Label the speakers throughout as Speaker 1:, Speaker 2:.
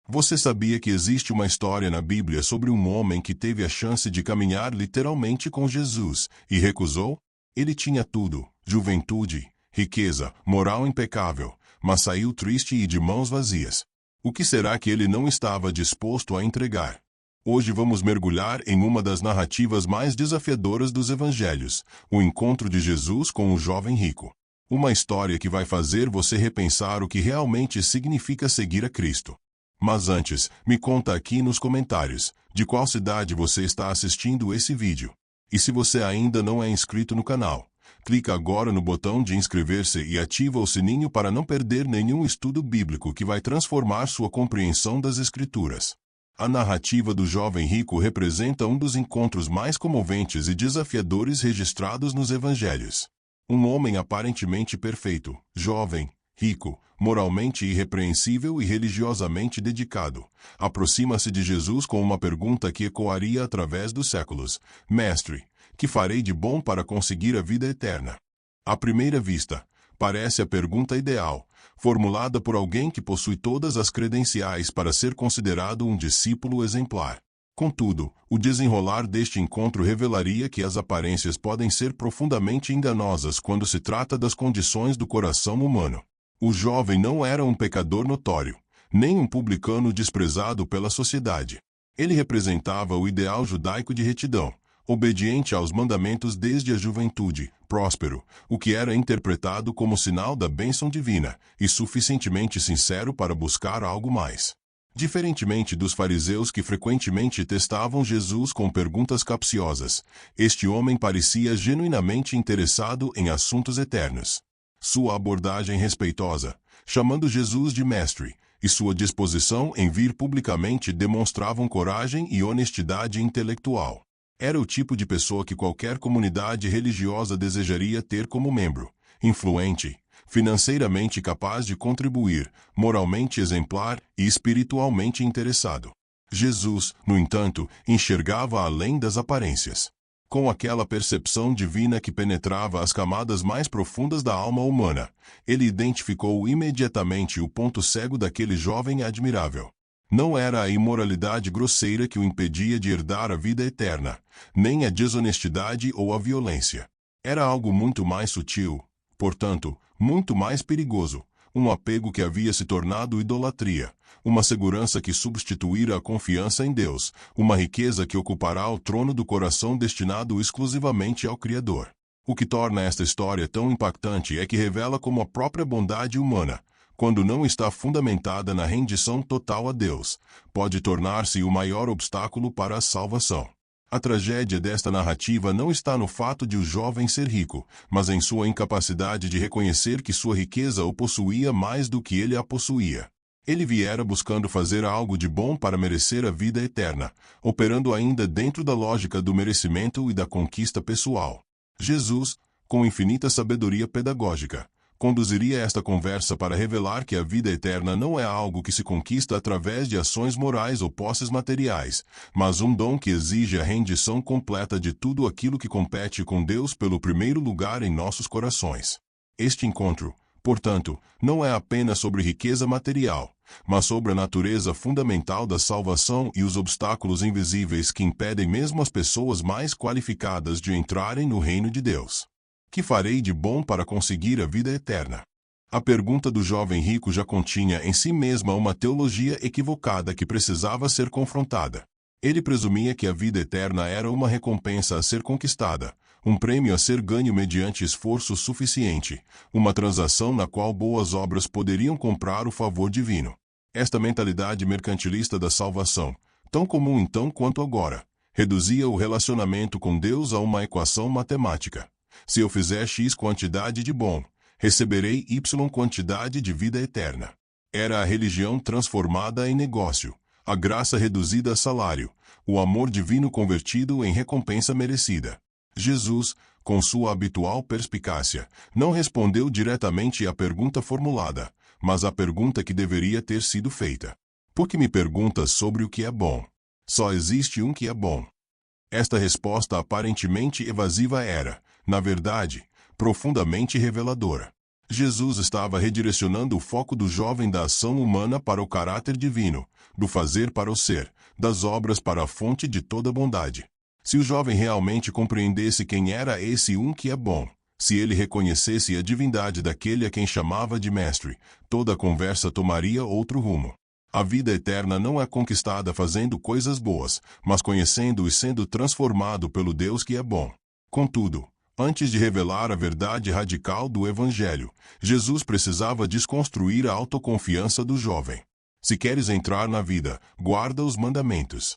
Speaker 1: Você sabia que existe uma história na Bíblia sobre um homem que teve a chance de caminhar literalmente com Jesus e recusou? Ele tinha tudo: juventude, riqueza, moral impecável, mas saiu triste e de mãos vazias. O que será que ele não estava disposto a entregar? Hoje vamos mergulhar em uma das narrativas mais desafiadoras dos evangelhos, o encontro de Jesus com o jovem rico. Uma história que vai fazer você repensar o que realmente significa seguir a Cristo. Mas antes, me conta aqui nos comentários, de qual cidade você está assistindo esse vídeo. E se você ainda não é inscrito no canal, clica agora no botão de inscrever-se e ativa o sininho para não perder nenhum estudo bíblico que vai transformar sua compreensão das Escrituras. A narrativa do jovem rico representa um dos encontros mais comoventes e desafiadores registrados nos evangelhos. Um homem aparentemente perfeito, jovem, rico, moralmente irrepreensível e religiosamente dedicado, aproxima-se de Jesus com uma pergunta que ecoaria através dos séculos: Mestre, que farei de bom para conseguir a vida eterna? À primeira vista, parece a pergunta ideal, formulada por alguém que possui todas as credenciais para ser considerado um discípulo exemplar. Contudo, o desenrolar deste encontro revelaria que as aparências podem ser profundamente enganosas quando se trata das condições do coração humano. O jovem não era um pecador notório, nem um publicano desprezado pela sociedade. Ele representava o ideal judaico de retidão, obediente aos mandamentos desde a juventude, próspero, o que era interpretado como sinal da bênção divina, e suficientemente sincero para buscar algo mais. Diferentemente dos fariseus que frequentemente testavam Jesus com perguntas capciosas, este homem parecia genuinamente interessado em assuntos eternos. Sua abordagem respeitosa, chamando Jesus de mestre, e sua disposição em vir publicamente demonstravam coragem e honestidade intelectual. Era o tipo de pessoa que qualquer comunidade religiosa desejaria ter como membro: influente, financeiramente capaz de contribuir, moralmente exemplar e espiritualmente interessado. Jesus, no entanto, enxergava além das aparências. Com aquela percepção divina que penetrava as camadas mais profundas da alma humana, ele identificou imediatamente o ponto cego daquele jovem admirável. Não era a imoralidade grosseira que o impedia de herdar a vida eterna, nem a desonestidade ou a violência. Era algo muito mais sutil, portanto, muito mais perigoso, um apego que havia se tornado idolatria, uma segurança que substituíra a confiança em Deus, uma riqueza que ocupará o trono do coração destinado exclusivamente ao Criador. O que torna esta história tão impactante é que revela como a própria bondade humana, quando não está fundamentada na rendição total a Deus, pode tornar-se o maior obstáculo para a salvação. A tragédia desta narrativa não está no fato de o jovem ser rico, mas em sua incapacidade de reconhecer que sua riqueza o possuía mais do que ele a possuía. Ele viera buscando fazer algo de bom para merecer a vida eterna, operando ainda dentro da lógica do merecimento e da conquista pessoal. Jesus, com infinita sabedoria pedagógica, conduziria esta conversa para revelar que a vida eterna não é algo que se conquista através de ações morais ou posses materiais, mas um dom que exige a rendição completa de tudo aquilo que compete com Deus pelo primeiro lugar em nossos corações. Este encontro, portanto, não é apenas sobre riqueza material, mas sobre a natureza fundamental da salvação e os obstáculos invisíveis que impedem mesmo as pessoas mais qualificadas de entrarem no reino de Deus. Que farei de bom para conseguir a vida eterna? A pergunta do jovem rico já continha em si mesma uma teologia equivocada que precisava ser confrontada. Ele presumia que a vida eterna era uma recompensa a ser conquistada, um prêmio a ser ganho mediante esforço suficiente, uma transação na qual boas obras poderiam comprar o favor divino. Esta mentalidade mercantilista da salvação, tão comum então quanto agora, reduzia o relacionamento com Deus a uma equação matemática. Se eu fizer X quantidade de bom, receberei Y quantidade de vida eterna. Era a religião transformada em negócio, a graça reduzida a salário, o amor divino convertido em recompensa merecida. Jesus, com sua habitual perspicácia, não respondeu diretamente à pergunta formulada, mas à pergunta que deveria ter sido feita. Por que me perguntas sobre o que é bom? Só existe um que é bom. Esta resposta aparentemente evasiva era, na verdade, profundamente reveladora. Jesus estava redirecionando o foco do jovem da ação humana para o caráter divino, do fazer para o ser, das obras para a fonte de toda bondade. Se o jovem realmente compreendesse quem era esse um que é bom, se ele reconhecesse a divindade daquele a quem chamava de mestre, toda a conversa tomaria outro rumo. A vida eterna não é conquistada fazendo coisas boas, mas conhecendo e sendo transformado pelo Deus que é bom. Contudo, antes de revelar a verdade radical do Evangelho, Jesus precisava desconstruir a autoconfiança do jovem. Se queres entrar na vida, guarda os mandamentos.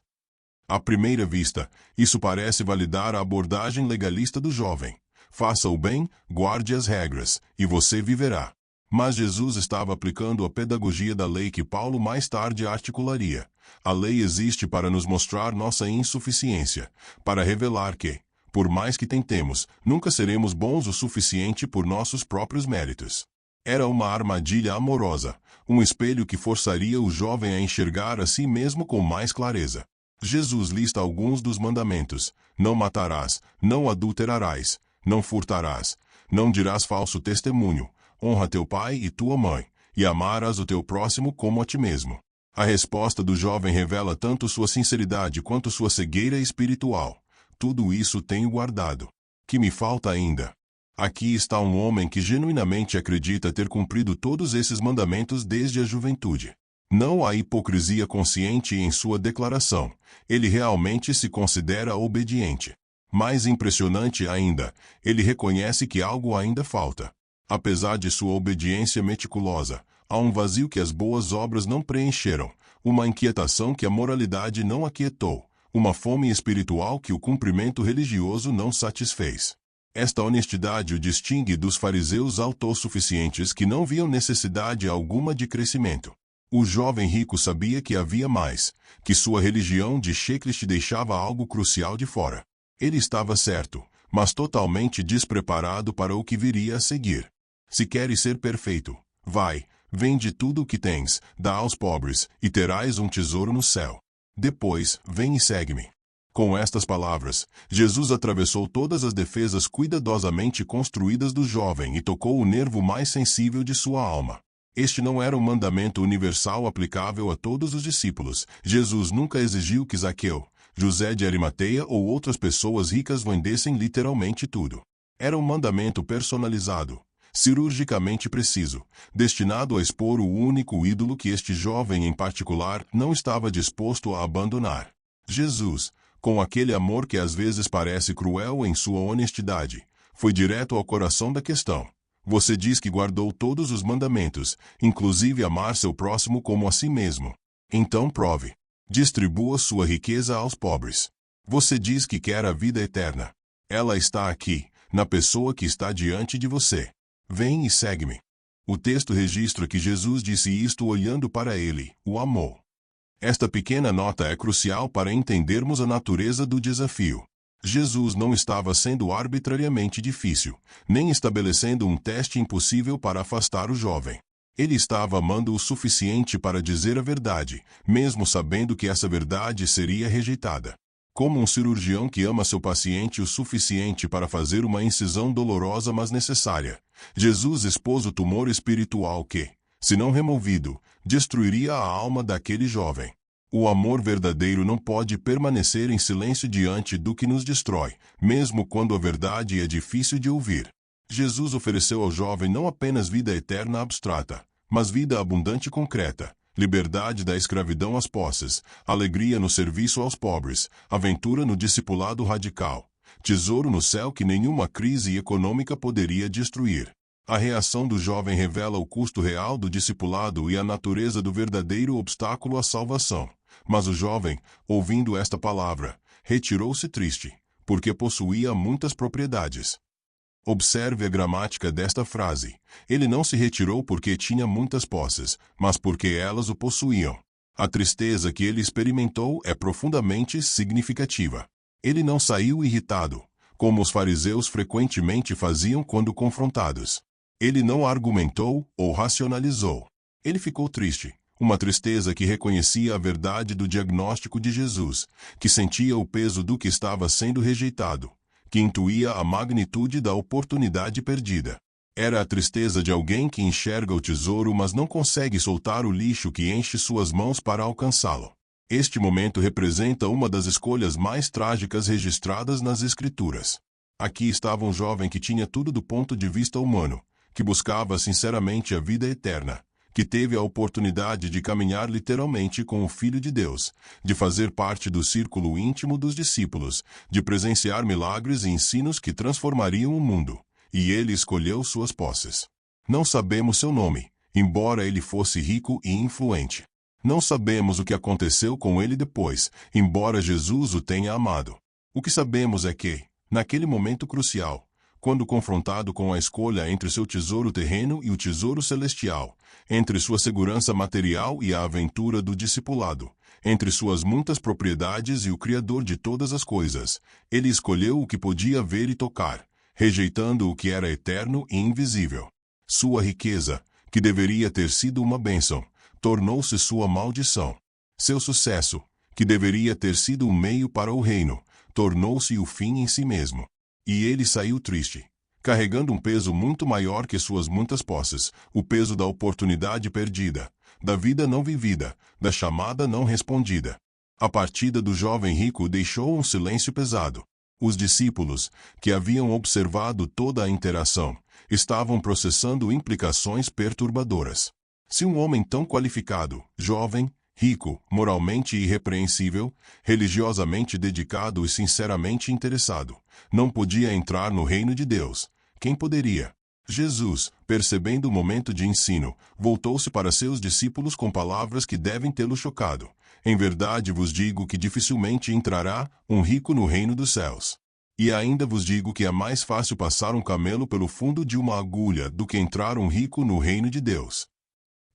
Speaker 1: À primeira vista, isso parece validar a abordagem legalista do jovem. Faça o bem, guarde as regras, e você viverá. Mas Jesus estava aplicando a pedagogia da lei que Paulo mais tarde articularia. A lei existe para nos mostrar nossa insuficiência, para revelar que, por mais que tentemos, nunca seremos bons o suficiente por nossos próprios méritos. Era uma armadilha amorosa, um espelho que forçaria o jovem a enxergar a si mesmo com mais clareza. Jesus lista alguns dos mandamentos: não matarás, não adulterarás, não furtarás, não dirás falso testemunho, honra teu pai e tua mãe, e amarás o teu próximo como a ti mesmo. A resposta do jovem revela tanto sua sinceridade quanto sua cegueira espiritual. Tudo isso tenho guardado. Que me falta ainda? Aqui está um homem que genuinamente acredita ter cumprido todos esses mandamentos desde a juventude. Não há hipocrisia consciente em sua declaração. Ele realmente se considera obediente. Mais impressionante ainda, ele reconhece que algo ainda falta. Apesar de sua obediência meticulosa, há um vazio que as boas obras não preencheram, uma inquietação que a moralidade não aquietou, uma fome espiritual que o cumprimento religioso não satisfez. Esta honestidade o distingue dos fariseus autossuficientes que não viam necessidade alguma de crescimento. O jovem rico sabia que havia mais, que sua religião de checklist deixava algo crucial de fora. Ele estava certo, mas totalmente despreparado para o que viria a seguir. Se queres ser perfeito, vai, vende tudo o que tens, dá aos pobres, e terás um tesouro no céu. Depois, vem e segue-me. Com estas palavras, Jesus atravessou todas as defesas cuidadosamente construídas do jovem e tocou o nervo mais sensível de sua alma. Este não era um mandamento universal aplicável a todos os discípulos. Jesus nunca exigiu que Zaqueu, José de Arimateia ou outras pessoas ricas vendessem literalmente tudo. Era um mandamento personalizado, cirurgicamente preciso, destinado a expor o único ídolo que este jovem em particular não estava disposto a abandonar. Jesus, com aquele amor que às vezes parece cruel em sua honestidade, foi direto ao coração da questão. Você diz que guardou todos os mandamentos, inclusive amar seu próximo como a si mesmo. Então prove. Distribua sua riqueza aos pobres. Você diz que quer a vida eterna. Ela está aqui, na pessoa que está diante de você. Vem e segue-me. O texto registra que Jesus disse isto olhando para ele, o amou. Esta pequena nota é crucial para entendermos a natureza do desafio. Jesus não estava sendo arbitrariamente difícil, nem estabelecendo um teste impossível para afastar o jovem. Ele estava amando o suficiente para dizer a verdade, mesmo sabendo que essa verdade seria rejeitada. Como um cirurgião que ama seu paciente o suficiente para fazer uma incisão dolorosa mas necessária, Jesus expôs o tumor espiritual que, se não removido, destruiria a alma daquele jovem. O amor verdadeiro não pode permanecer em silêncio diante do que nos destrói, mesmo quando a verdade é difícil de ouvir. Jesus ofereceu ao jovem não apenas vida eterna abstrata, mas vida abundante concreta, liberdade da escravidão às posses, alegria no serviço aos pobres, aventura no discipulado radical, tesouro no céu que nenhuma crise econômica poderia destruir. A reação do jovem revela o custo real do discipulado e a natureza do verdadeiro obstáculo à salvação. Mas o jovem, ouvindo esta palavra, retirou-se triste, porque possuía muitas propriedades. Observe a gramática desta frase. Ele não se retirou porque tinha muitas posses, mas porque elas o possuíam. A tristeza que ele experimentou é profundamente significativa. Ele não saiu irritado, como os fariseus frequentemente faziam quando confrontados. Ele não argumentou ou racionalizou. Ele ficou triste. Uma tristeza que reconhecia a verdade do diagnóstico de Jesus, que sentia o peso do que estava sendo rejeitado, que intuía a magnitude da oportunidade perdida. Era a tristeza de alguém que enxerga o tesouro mas não consegue soltar o lixo que enche suas mãos para alcançá-lo. Este momento representa uma das escolhas mais trágicas registradas nas Escrituras. Aqui estava um jovem que tinha tudo do ponto de vista humano, que buscava sinceramente a vida eterna, que teve a oportunidade de caminhar literalmente com o Filho de Deus, de fazer parte do círculo íntimo dos discípulos, de presenciar milagres e ensinos que transformariam o mundo. E ele escolheu suas posses. Não sabemos seu nome, embora ele fosse rico e influente. Não sabemos o que aconteceu com ele depois, embora Jesus o tenha amado. O que sabemos é que, naquele momento crucial, quando confrontado com a escolha entre seu tesouro terreno e o tesouro celestial, entre sua segurança material e a aventura do discipulado, entre suas muitas propriedades e o Criador de todas as coisas, ele escolheu o que podia ver e tocar, rejeitando o que era eterno e invisível. Sua riqueza, que deveria ter sido uma bênção, tornou-se sua maldição. Seu sucesso, que deveria ter sido um meio para o reino, tornou-se o fim em si mesmo. E ele saiu triste, carregando um peso muito maior que suas muitas posses, o peso da oportunidade perdida, da vida não vivida, da chamada não respondida. A partida do jovem rico deixou um silêncio pesado. Os discípulos, que haviam observado toda a interação, estavam processando implicações perturbadoras. Se um homem tão qualificado, jovem, rico, moralmente irrepreensível, religiosamente dedicado e sinceramente interessado, não podia entrar no reino de Deus, quem poderia? Jesus, percebendo o momento de ensino, voltou-se para seus discípulos com palavras que devem tê-lo chocado. Em verdade vos digo que dificilmente entrará um rico no reino dos céus. E ainda vos digo que é mais fácil passar um camelo pelo fundo de uma agulha do que entrar um rico no reino de Deus.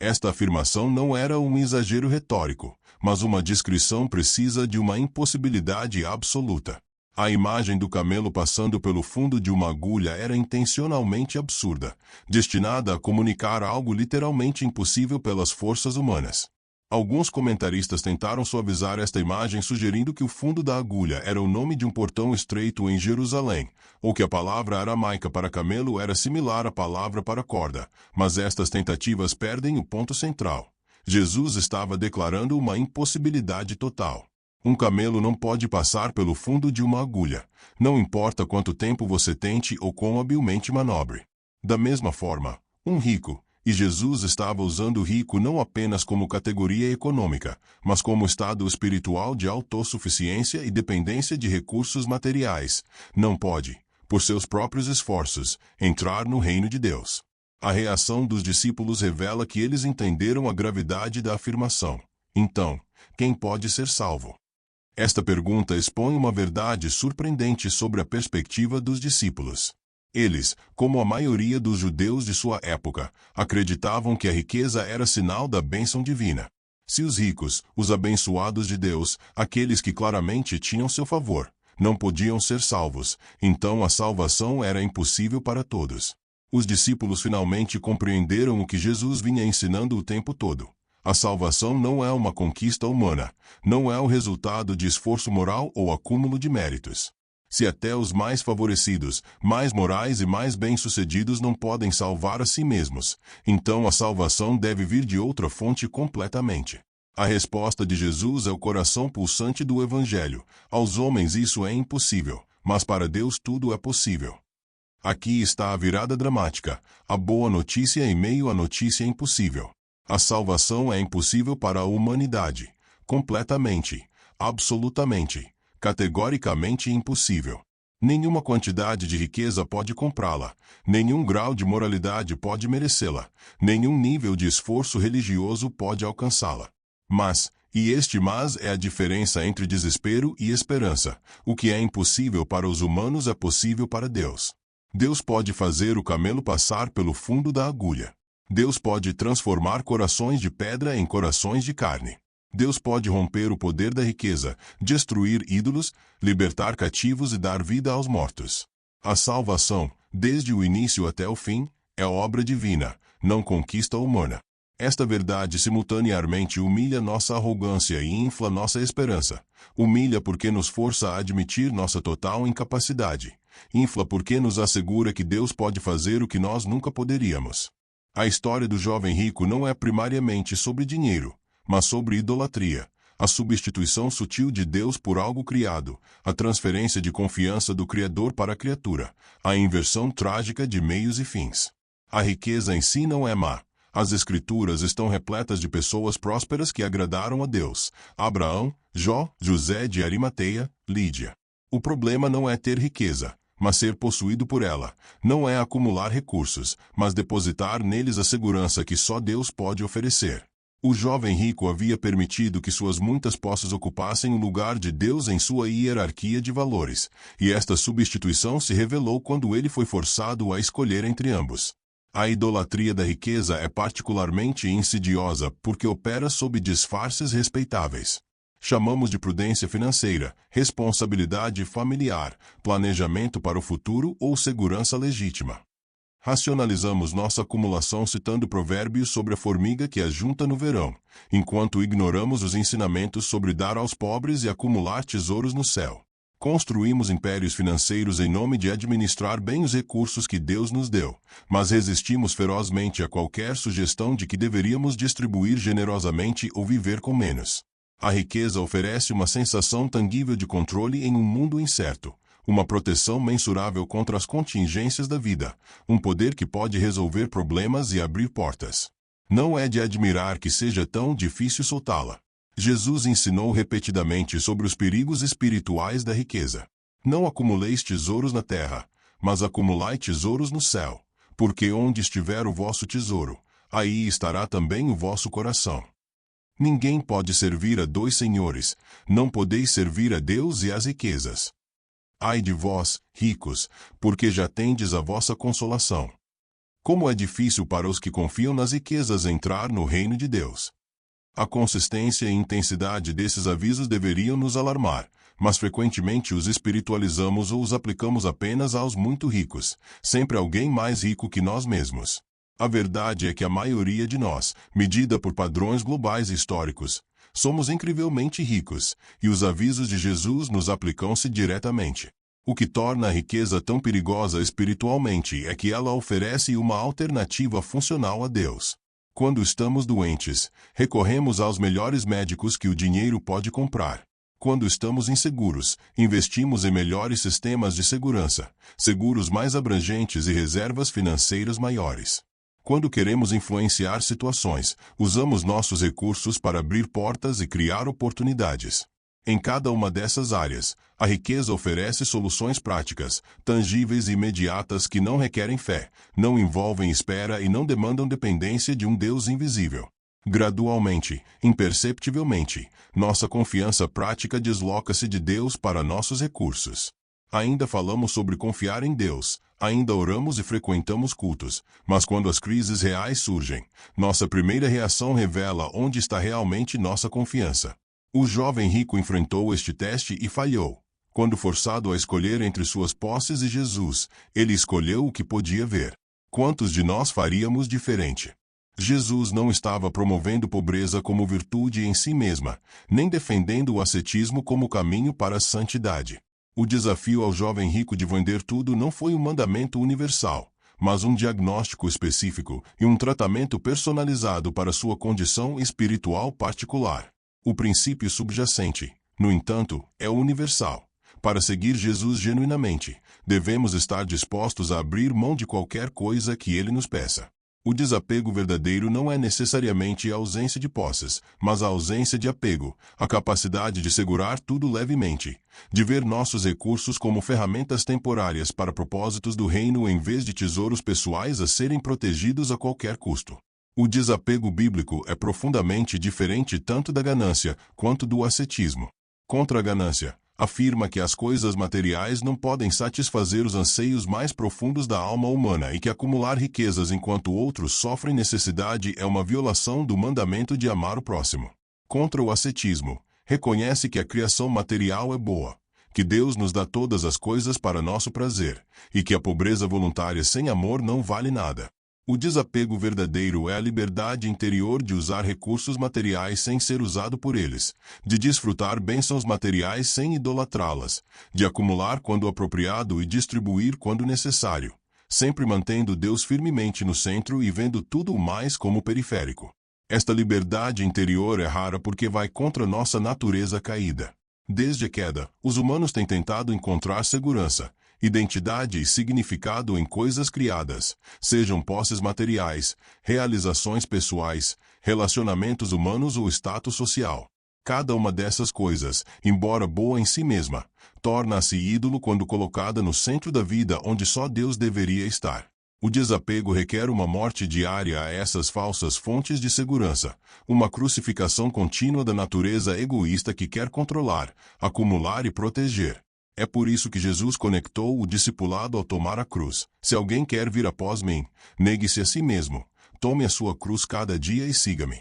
Speaker 1: Esta afirmação não era um exagero retórico, mas uma descrição precisa de uma impossibilidade absoluta. A imagem do camelo passando pelo fundo de uma agulha era intencionalmente absurda, destinada a comunicar algo literalmente impossível pelas forças humanas. Alguns comentaristas tentaram suavizar esta imagem sugerindo que o fundo da agulha era o nome de um portão estreito em Jerusalém, ou que a palavra aramaica para camelo era similar à palavra para corda, mas estas tentativas perdem o ponto central. Jesus estava declarando uma impossibilidade total. Um camelo não pode passar pelo fundo de uma agulha, não importa quanto tempo você tente ou quão habilmente manobre. Da mesma forma, um rico, e Jesus estava usando o rico não apenas como categoria econômica, mas como estado espiritual de autossuficiência e dependência de recursos materiais, não pode, por seus próprios esforços, entrar no reino de Deus. A reação dos discípulos revela que eles entenderam a gravidade da afirmação. Então, quem pode ser salvo? Esta pergunta expõe uma verdade surpreendente sobre a perspectiva dos discípulos. Eles, como a maioria dos judeus de sua época, acreditavam que a riqueza era sinal da bênção divina. Se os ricos, os abençoados de Deus, aqueles que claramente tinham seu favor, não podiam ser salvos, então a salvação era impossível para todos. Os discípulos finalmente compreenderam o que Jesus vinha ensinando o tempo todo. A salvação não é uma conquista humana, não é o resultado de esforço moral ou acúmulo de méritos. Se até os mais favorecidos, mais morais e mais bem-sucedidos não podem salvar a si mesmos, então a salvação deve vir de outra fonte completamente. A resposta de Jesus é o coração pulsante do Evangelho. Aos homens isso é impossível, mas para Deus tudo é possível. Aqui está a virada dramática, a boa notícia em meio à notícia impossível. A salvação é impossível para a humanidade, completamente, absolutamente, categoricamente impossível. Nenhuma quantidade de riqueza pode comprá-la, nenhum grau de moralidade pode merecê-la, nenhum nível de esforço religioso pode alcançá-la. Mas é a diferença entre desespero e esperança. O que é impossível para os humanos é possível para Deus. Deus pode fazer o camelo passar pelo fundo da agulha. Deus pode transformar corações de pedra em corações de carne. Deus pode romper o poder da riqueza, destruir ídolos, libertar cativos e dar vida aos mortos. A salvação, desde o início até o fim, é obra divina, não conquista humana. Esta verdade simultaneamente humilha nossa arrogância e infla nossa esperança. Humilha porque nos força a admitir nossa total incapacidade. Infla porque nos assegura que Deus pode fazer o que nós nunca poderíamos. A história do jovem rico não é primariamente sobre dinheiro, mas sobre idolatria, a substituição sutil de Deus por algo criado, a transferência de confiança do Criador para a criatura, a inversão trágica de meios e fins. A riqueza em si não é má. As Escrituras estão repletas de pessoas prósperas que agradaram a Deus: Abraão, Jó, José de Arimateia, Lídia. O problema não é ter riqueza, mas ser possuído por ela. Não é acumular recursos, mas depositar neles a segurança que só Deus pode oferecer. O jovem rico havia permitido que suas muitas posses ocupassem o lugar de Deus em sua hierarquia de valores, e esta substituição se revelou quando ele foi forçado a escolher entre ambos. A idolatria da riqueza é particularmente insidiosa porque opera sob disfarces respeitáveis. Chamamos de prudência financeira, responsabilidade familiar, planejamento para o futuro ou segurança legítima. Racionalizamos nossa acumulação citando provérbios sobre a formiga que ajunta no verão, enquanto ignoramos os ensinamentos sobre dar aos pobres e acumular tesouros no céu. Construímos impérios financeiros em nome de administrar bem os recursos que Deus nos deu, mas resistimos ferozmente a qualquer sugestão de que deveríamos distribuir generosamente ou viver com menos. A riqueza oferece uma sensação tangível de controle em um mundo incerto, uma proteção mensurável contra as contingências da vida, um poder que pode resolver problemas e abrir portas. Não é de admirar que seja tão difícil soltá-la. Jesus ensinou repetidamente sobre os perigos espirituais da riqueza. Não acumuleis tesouros na terra, mas acumulai tesouros no céu, porque onde estiver o vosso tesouro, aí estará também o vosso coração. Ninguém pode servir a dois senhores, não podeis servir a Deus e às riquezas. Ai de vós, ricos, porque já tendes a vossa consolação. Como é difícil para os que confiam nas riquezas entrar no reino de Deus. A consistência e intensidade desses avisos deveriam nos alarmar, mas frequentemente os espiritualizamos ou os aplicamos apenas aos muito ricos, sempre alguém mais rico que nós mesmos. A verdade é que a maioria de nós, medida por padrões globais e históricos, somos incrivelmente ricos, e os avisos de Jesus nos aplicam-se diretamente. O que torna a riqueza tão perigosa espiritualmente é que ela oferece uma alternativa funcional a Deus. Quando estamos doentes, recorremos aos melhores médicos que o dinheiro pode comprar. Quando estamos inseguros, investimos em melhores sistemas de segurança, seguros mais abrangentes e reservas financeiras maiores. Quando queremos influenciar situações, usamos nossos recursos para abrir portas e criar oportunidades. Em cada uma dessas áreas, a riqueza oferece soluções práticas, tangíveis e imediatas que não requerem fé, não envolvem espera e não demandam dependência de um Deus invisível. Gradualmente, imperceptivelmente, nossa confiança prática desloca-se de Deus para nossos recursos. Ainda falamos sobre confiar em Deus, ainda oramos e frequentamos cultos, mas quando as crises reais surgem, nossa primeira reação revela onde está realmente nossa confiança. O jovem rico enfrentou este teste e falhou. Quando forçado a escolher entre suas posses e Jesus, ele escolheu o que podia ver. Quantos de nós faríamos diferente? Jesus não estava promovendo pobreza como virtude em si mesma, nem defendendo o ascetismo como caminho para a santidade. O desafio ao jovem rico de vender tudo não foi um mandamento universal, mas um diagnóstico específico e um tratamento personalizado para sua condição espiritual particular. O princípio subjacente, no entanto, é universal. Para seguir Jesus genuinamente, devemos estar dispostos a abrir mão de qualquer coisa que ele nos peça. O desapego verdadeiro não é necessariamente a ausência de posses, mas a ausência de apego, a capacidade de segurar tudo levemente, de ver nossos recursos como ferramentas temporárias para propósitos do reino em vez de tesouros pessoais a serem protegidos a qualquer custo. O desapego bíblico é profundamente diferente tanto da ganância quanto do ascetismo. Contra a ganância, afirma que as coisas materiais não podem satisfazer os anseios mais profundos da alma humana e que acumular riquezas enquanto outros sofrem necessidade é uma violação do mandamento de amar o próximo. Contra o ascetismo, reconhece que a criação material é boa, que Deus nos dá todas as coisas para nosso prazer, e que a pobreza voluntária sem amor não vale nada. O desapego verdadeiro é a liberdade interior de usar recursos materiais sem ser usado por eles, de desfrutar bênçãos materiais sem idolatrá-las, de acumular quando apropriado e distribuir quando necessário, sempre mantendo Deus firmemente no centro e vendo tudo o mais como periférico. Esta liberdade interior é rara porque vai contra nossa natureza caída. Desde a queda, os humanos têm tentado encontrar segurança, identidade e significado em coisas criadas, sejam posses materiais, realizações pessoais, relacionamentos humanos ou status social. Cada uma dessas coisas, embora boa em si mesma, torna-se ídolo quando colocada no centro da vida onde só Deus deveria estar. O desapego requer uma morte diária a essas falsas fontes de segurança, uma crucificação contínua da natureza egoísta que quer controlar, acumular e proteger. É por isso que Jesus conectou o discipulado ao tomar a cruz. Se alguém quer vir após mim, negue-se a si mesmo, tome a sua cruz cada dia e siga-me.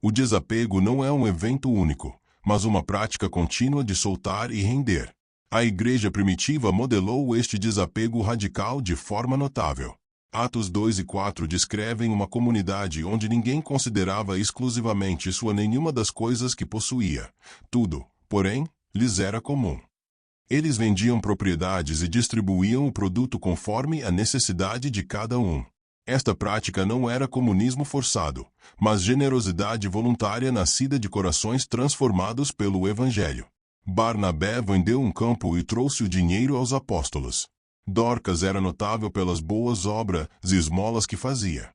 Speaker 1: O desapego não é um evento único, mas uma prática contínua de soltar e render. A igreja primitiva modelou este desapego radical de forma notável. Atos 2 e 4 descrevem uma comunidade onde ninguém considerava exclusivamente sua nenhuma das coisas que possuía. Tudo, porém, lhes era comum. Eles vendiam propriedades e distribuíam o produto conforme a necessidade de cada um. Esta prática não era comunismo forçado, mas generosidade voluntária nascida de corações transformados pelo Evangelho. Barnabé vendeu um campo e trouxe o dinheiro aos apóstolos. Dorcas era notável pelas boas obras e esmolas que fazia.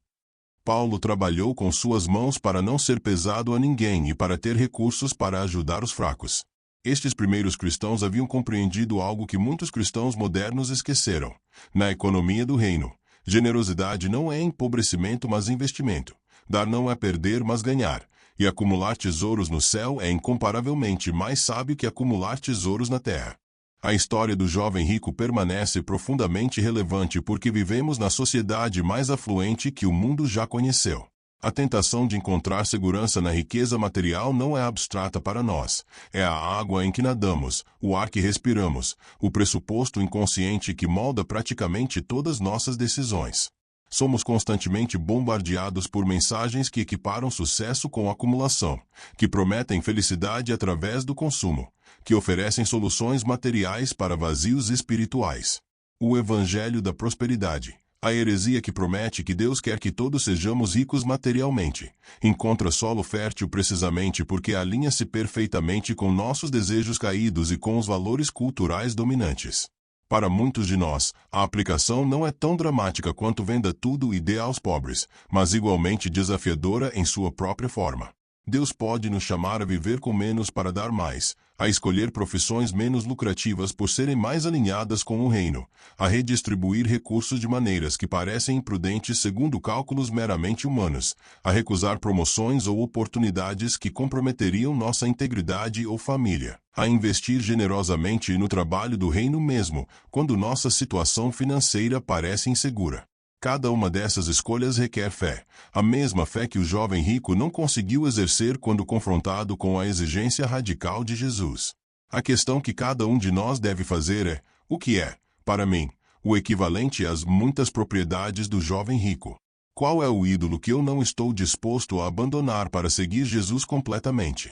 Speaker 1: Paulo trabalhou com suas mãos para não ser pesado a ninguém e para ter recursos para ajudar os fracos. Estes primeiros cristãos haviam compreendido algo que muitos cristãos modernos esqueceram. Na economia do reino, generosidade não é empobrecimento mas investimento. Dar não é perder mas ganhar. E acumular tesouros no céu é incomparavelmente mais sábio que acumular tesouros na terra. A história do jovem rico permanece profundamente relevante porque vivemos na sociedade mais afluente que o mundo já conheceu. A tentação de encontrar segurança na riqueza material não é abstrata para nós. É a água em que nadamos, o ar que respiramos, o pressuposto inconsciente que molda praticamente todas nossas decisões. Somos constantemente bombardeados por mensagens que equiparam sucesso com acumulação, que prometem felicidade através do consumo, que oferecem soluções materiais para vazios espirituais. O Evangelho da Prosperidade, a heresia que promete que Deus quer que todos sejamos ricos materialmente, encontra solo fértil precisamente porque alinha-se perfeitamente com nossos desejos caídos e com os valores culturais dominantes. Para muitos de nós, a aplicação não é tão dramática quanto venda tudo e dê aos pobres, mas igualmente desafiadora em sua própria forma. Deus pode nos chamar a viver com menos para dar mais, a escolher profissões menos lucrativas por serem mais alinhadas com o reino, a redistribuir recursos de maneiras que parecem imprudentes segundo cálculos meramente humanos, a recusar promoções ou oportunidades que comprometeriam nossa integridade ou família, a investir generosamente no trabalho do reino mesmo, quando nossa situação financeira parece insegura. Cada uma dessas escolhas requer fé, a mesma fé que o jovem rico não conseguiu exercer quando confrontado com a exigência radical de Jesus. A questão que cada um de nós deve fazer é: o que é, para mim, o equivalente às muitas propriedades do jovem rico? Qual é o ídolo que eu não estou disposto a abandonar para seguir Jesus completamente?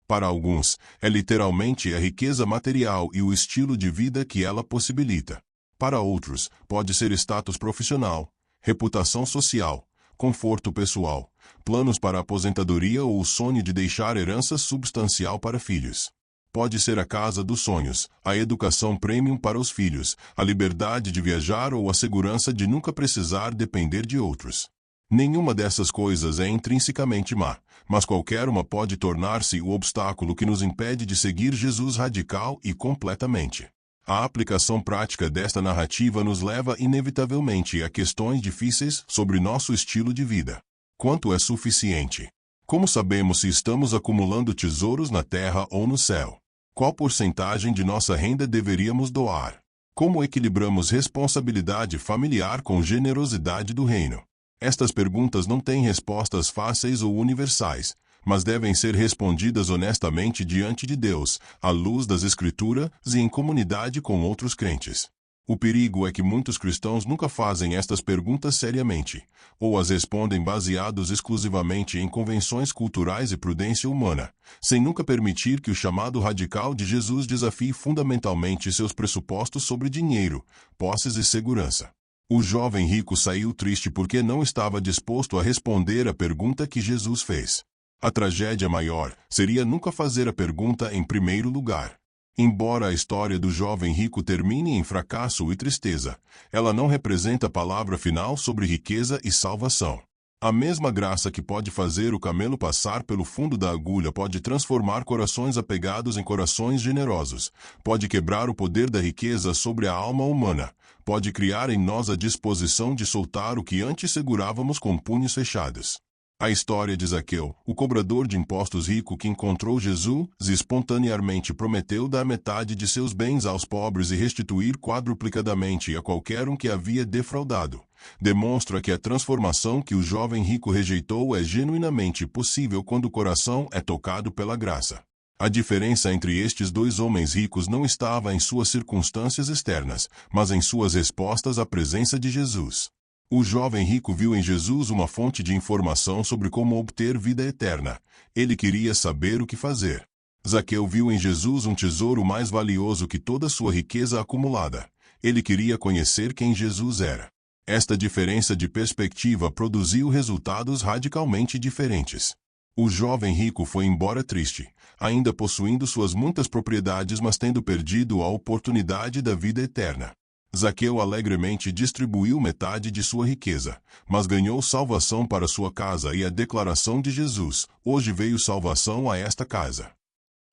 Speaker 1: Para alguns, é literalmente a riqueza material e o estilo de vida que ela possibilita. Para outros, pode ser status profissional, reputação social, conforto pessoal, planos para aposentadoria ou o sonho de deixar herança substancial para filhos. Pode ser a casa dos sonhos, a educação premium para os filhos, a liberdade de viajar ou a segurança de nunca precisar depender de outros. Nenhuma dessas coisas é intrinsecamente má, mas qualquer uma pode tornar-se o obstáculo que nos impede de seguir Jesus radical e completamente. A aplicação prática desta narrativa nos leva inevitavelmente a questões difíceis sobre nosso estilo de vida. Quanto é suficiente? Como sabemos se estamos acumulando tesouros na terra ou no céu? Qual porcentagem de nossa renda deveríamos doar? Como equilibramos responsabilidade familiar com generosidade do reino? Estas perguntas não têm respostas fáceis ou universais, mas devem ser respondidas honestamente diante de Deus, à luz das Escrituras e em comunidade com outros crentes. O perigo é que muitos cristãos nunca fazem estas perguntas seriamente, ou as respondem baseados exclusivamente em convenções culturais e prudência humana, sem nunca permitir que o chamado radical de Jesus desafie fundamentalmente seus pressupostos sobre dinheiro, posses e segurança. O jovem rico saiu triste porque não estava disposto a responder à pergunta que Jesus fez. A tragédia maior seria nunca fazer a pergunta em primeiro lugar. Embora a história do jovem rico termine em fracasso e tristeza, ela não representa a palavra final sobre riqueza e salvação. A mesma graça que pode fazer o camelo passar pelo fundo da agulha pode transformar corações apegados em corações generosos, pode quebrar o poder da riqueza sobre a alma humana, pode criar em nós a disposição de soltar o que antes segurávamos com punhos fechados. A história de Zaqueu, o cobrador de impostos rico que encontrou Jesus e espontaneamente prometeu dar metade de seus bens aos pobres e restituir quadruplicadamente a qualquer um que havia defraudado, demonstra que a transformação que o jovem rico rejeitou é genuinamente possível quando o coração é tocado pela graça. A diferença entre estes dois homens ricos não estava em suas circunstâncias externas, mas em suas respostas à presença de Jesus. O jovem rico viu em Jesus uma fonte de informação sobre como obter vida eterna. Ele queria saber o que fazer. Zaqueu viu em Jesus um tesouro mais valioso que toda sua riqueza acumulada. Ele queria conhecer quem Jesus era. Esta diferença de perspectiva produziu resultados radicalmente diferentes. O jovem rico foi embora triste, ainda possuindo suas muitas propriedades, mas tendo perdido a oportunidade da vida eterna. Zaqueu alegremente distribuiu metade de sua riqueza, mas ganhou salvação para sua casa e a declaração de Jesus: hoje veio salvação a esta casa.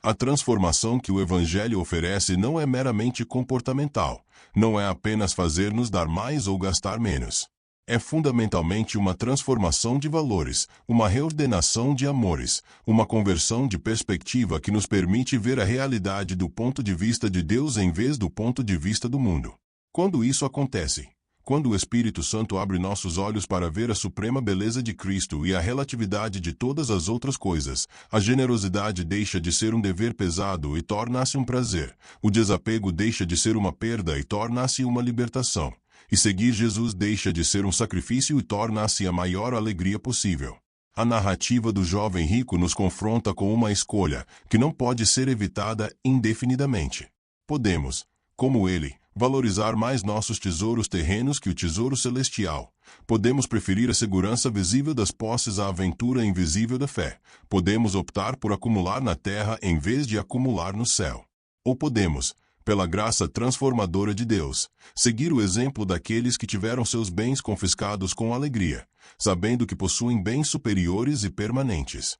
Speaker 1: A transformação que o Evangelho oferece não é meramente comportamental, não é apenas fazer-nos dar mais ou gastar menos. É fundamentalmente uma transformação de valores, uma reordenação de amores, uma conversão de perspectiva que nos permite ver a realidade do ponto de vista de Deus em vez do ponto de vista do mundo. Quando isso acontece, quando o Espírito Santo abre nossos olhos para ver a suprema beleza de Cristo e a relatividade de todas as outras coisas, a generosidade deixa de ser um dever pesado e torna-se um prazer, o desapego deixa de ser uma perda e torna-se uma libertação, e seguir Jesus deixa de ser um sacrifício e torna-se a maior alegria possível. A narrativa do jovem rico nos confronta com uma escolha que não pode ser evitada indefinidamente. Podemos, como ele, valorizar mais nossos tesouros terrenos que o tesouro celestial. Podemos preferir a segurança visível das posses à aventura invisível da fé. Podemos optar por acumular na terra em vez de acumular no céu. Ou podemos, pela graça transformadora de Deus, seguir o exemplo daqueles que tiveram seus bens confiscados com alegria, sabendo que possuem bens superiores e permanentes.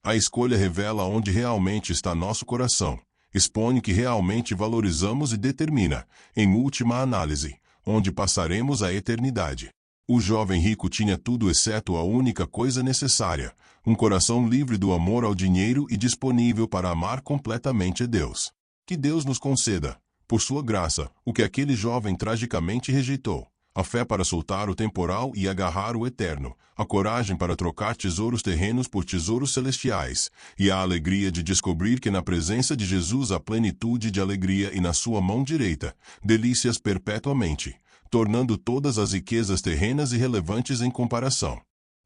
Speaker 1: A escolha revela onde realmente está nosso coração. Expõe o que realmente valorizamos e determina, em última análise, onde passaremos a eternidade. O jovem rico tinha tudo exceto a única coisa necessária, um coração livre do amor ao dinheiro e disponível para amar completamente a Deus. Que Deus nos conceda, por sua graça, o que aquele jovem tragicamente rejeitou: a fé para soltar o temporal e agarrar o eterno, a coragem para trocar tesouros terrenos por tesouros celestiais, e a alegria de descobrir que na presença de Jesus há plenitude de alegria e na sua mão direita, delícias perpetuamente, tornando todas as riquezas terrenas irrelevantes em comparação.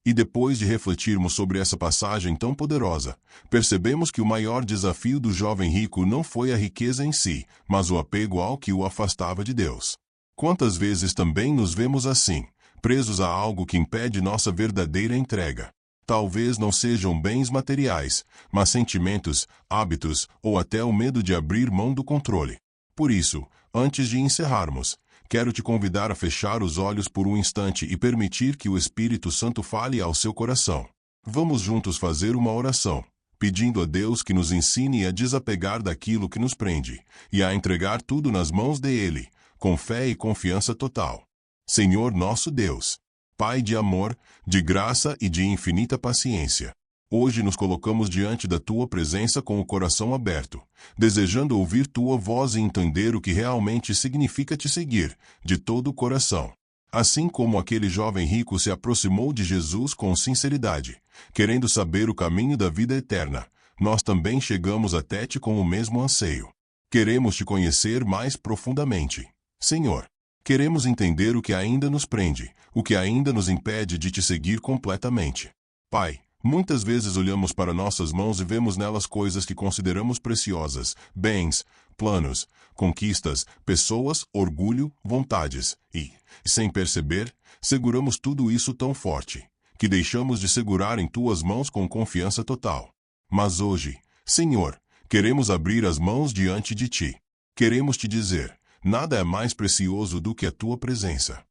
Speaker 1: E depois de refletirmos sobre essa passagem tão poderosa, percebemos que o maior desafio do jovem rico não foi a riqueza em si, mas o apego ao que o afastava de Deus. Quantas vezes também nos vemos assim, presos a algo que impede nossa verdadeira entrega? Talvez não sejam bens materiais, mas sentimentos, hábitos ou até o medo de abrir mão do controle. Por isso, antes de encerrarmos, quero te convidar a fechar os olhos por um instante e permitir que o Espírito Santo fale ao seu coração. Vamos juntos fazer uma oração, pedindo a Deus que nos ensine a desapegar daquilo que nos prende, e a entregar tudo nas mãos dele, com fé e confiança total. Senhor nosso Deus, Pai de amor, de graça e de infinita paciência, hoje nos colocamos diante da Tua presença com o coração aberto, desejando ouvir Tua voz e entender o que realmente significa te seguir, de todo o coração. Assim como aquele jovem rico se aproximou de Jesus com sinceridade, querendo saber o caminho da vida eterna, nós também chegamos até Ti com o mesmo anseio. Queremos Te conhecer mais profundamente. Senhor, queremos entender o que ainda nos prende, o que ainda nos impede de te seguir completamente. Pai, muitas vezes olhamos para nossas mãos e vemos nelas coisas que consideramos preciosas, bens, planos, conquistas, pessoas, orgulho, vontades, e, sem perceber, seguramos tudo isso tão forte, que deixamos de segurar em tuas mãos com confiança total. Mas hoje, Senhor, queremos abrir as mãos diante de ti. Queremos te dizer, nada é mais precioso do que a tua presença.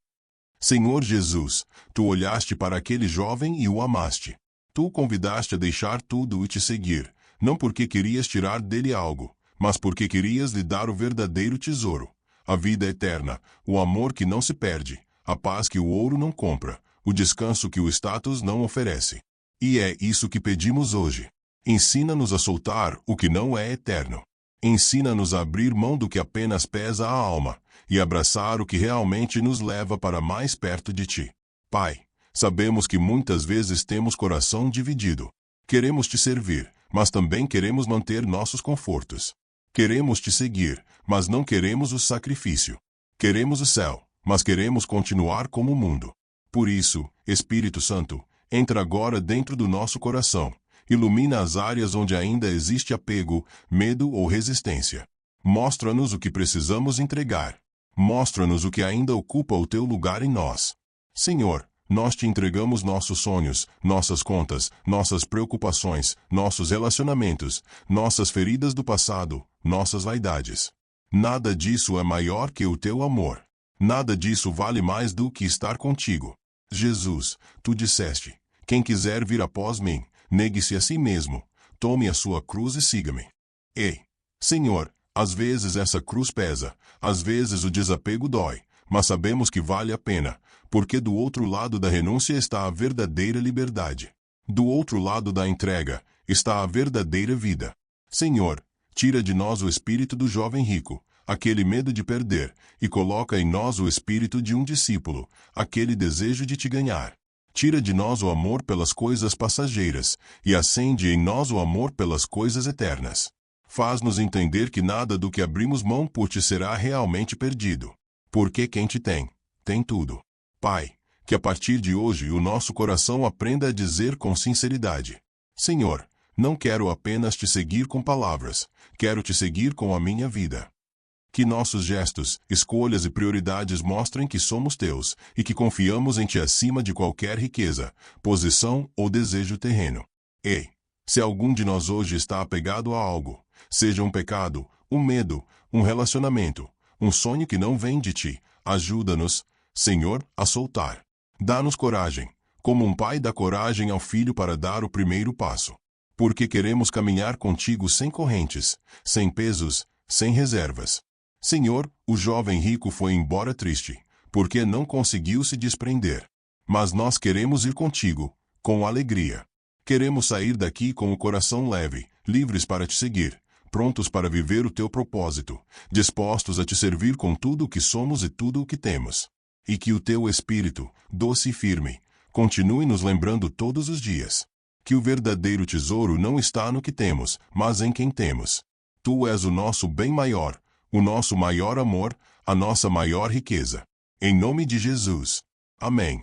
Speaker 1: Senhor Jesus, tu olhaste para aquele jovem e o amaste. Tu o convidaste a deixar tudo e te seguir, não porque querias tirar dele algo, mas porque querias lhe dar o verdadeiro tesouro, a vida eterna, o amor que não se perde, a paz que o ouro não compra, o descanso que o status não oferece. E é isso que pedimos hoje. Ensina-nos a soltar o que não é eterno. Ensina-nos a abrir mão do que apenas pesa a alma, e abraçar o que realmente nos leva para mais perto de ti. Pai, sabemos que muitas vezes temos coração dividido. Queremos te servir, mas também queremos manter nossos confortos. Queremos te seguir, mas não queremos o sacrifício. Queremos o céu, mas queremos continuar como o mundo. Por isso, Espírito Santo, entra agora dentro do nosso coração. Ilumina as áreas onde ainda existe apego, medo ou resistência. Mostra-nos o que precisamos entregar. Mostra-nos o que ainda ocupa o teu lugar em nós. Senhor, nós te entregamos nossos sonhos, nossas contas, nossas preocupações, nossos relacionamentos, nossas feridas do passado, nossas vaidades. Nada disso é maior que o teu amor. Nada disso vale mais do que estar contigo. Jesus, tu disseste, quem quiser vir após mim, negue-se a si mesmo, tome a sua cruz e siga-me. Ei, Senhor, às vezes essa cruz pesa, às vezes o desapego dói, mas sabemos que vale a pena, porque do outro lado da renúncia está a verdadeira liberdade. Do outro lado da entrega está a verdadeira vida. Senhor, tira de nós o espírito do jovem rico, aquele medo de perder, e coloca em nós o espírito de um discípulo, aquele desejo de te ganhar. Tira de nós o amor pelas coisas passageiras, e acende em nós o amor pelas coisas eternas. Faz-nos entender que nada do que abrimos mão por ti será realmente perdido. Porque quem te tem, tem tudo. Pai, que a partir de hoje o nosso coração aprenda a dizer com sinceridade: Senhor, não quero apenas te seguir com palavras, quero te seguir com a minha vida. Que nossos gestos, escolhas e prioridades mostrem que somos teus e que confiamos em ti acima de qualquer riqueza, posição ou desejo terreno. Ei, se algum de nós hoje está apegado a algo, seja um pecado, um medo, um relacionamento, um sonho que não vem de ti, ajuda-nos, Senhor, a soltar. Dá-nos coragem, como um pai dá coragem ao filho para dar o primeiro passo. Porque queremos caminhar contigo sem correntes, sem pesos, sem reservas. Senhor, o jovem rico foi embora triste, porque não conseguiu se desprender. Mas nós queremos ir contigo, com alegria. Queremos sair daqui com o coração leve, livres para te seguir, prontos para viver o teu propósito, dispostos a te servir com tudo o que somos e tudo o que temos. E que o teu Espírito, doce e firme, continue nos lembrando todos os dias. Que o verdadeiro tesouro não está no que temos, mas em quem temos. Tu és o nosso bem maior, o nosso maior amor, a nossa maior riqueza. Em nome de Jesus. Amém.